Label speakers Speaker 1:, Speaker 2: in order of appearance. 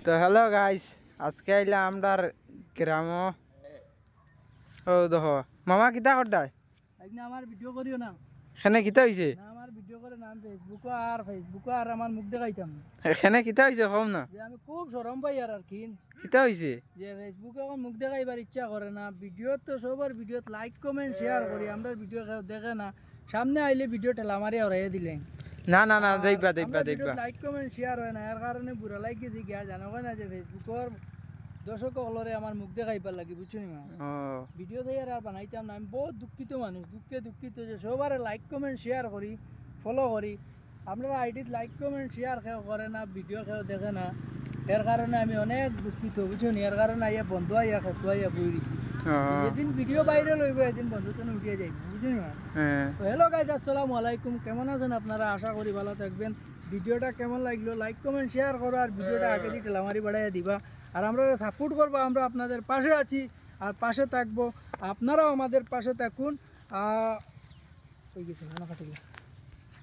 Speaker 1: তো hello guys, আজকে আইলাম আমরার গ্রাম। ও দেখো মামা কিতা করডায়
Speaker 2: আজকে আমার ভিডিও করিও না
Speaker 1: এখানে কিতা হইছে?
Speaker 2: না আমার ভিডিও করে নাম ফেসবুকে আর আমার মুখ দেখাইতাম না।
Speaker 1: এখানে কিতা হইছে কম না?
Speaker 2: যে আমি খুব শরম পাই আর কি
Speaker 1: কিতা হইছে?
Speaker 2: যে ফেসবুকে এখন মুখ দেখাইবার ইচ্ছা করে না। ভিডিও তো সবার ভিডিও লাইক কমেন্ট শেয়ার করি, আমরা ভিডিও কেউ দেখে না। সামনে আইলে ভিডিও ঠেলা মারি হরাইয়া দিলেন।
Speaker 1: না না না, দেখবা
Speaker 2: লাইক কমেন্ট শেয়ার হয় না, এর কারণে বুড়া লাগি যে গিয়া জানো না যে ফেসবুকের দর্শক হলরে আমার মুখ দেখাইবার লাগি, বুঝছো নি মা?
Speaker 1: ও
Speaker 2: ভিডিও দিয়ে আর বানাইতাম না। আমি বহুত দুঃখিত মানুষ, দুঃখিত যে সবার লাইক কমেন্ট শেয়ার করি, ফলো করি। আপনারা আইডিত লাইক কমেন্ট শেয়ার কেউ করে না, ভিডিও কেউ দেখে না। এর কারণে আমি অনেক দুঃখিত, বুঝছো নি? এর কারণে আইয়া বন্ধু আইয়া খেতু আইয়া বই দিছি। যেদিন ভিডিও বাইরে লইব এদিন বন্ধু তো উঠিয়ে যাই, বুঝছো নি? তো হ্যালো গাইজ, আসসালামু আলাইকুম। কেমন আছেন আপনারা? আশা করি ভালো থাকবেন। ভিডিওটা কেমন লাগলো লাইক কমেন্ট শেয়ার করো, আর ভিডিওটা আগে দিয়ে ঠেলামারি বাড়াইয়া দিবা। আর আমরা সাপোর্ট করবো, আমরা আপনাদের পাশে আছি আর পাশে থাকবো। আপনারাও আমাদের পাশে থাকুন। হয়ে গেছে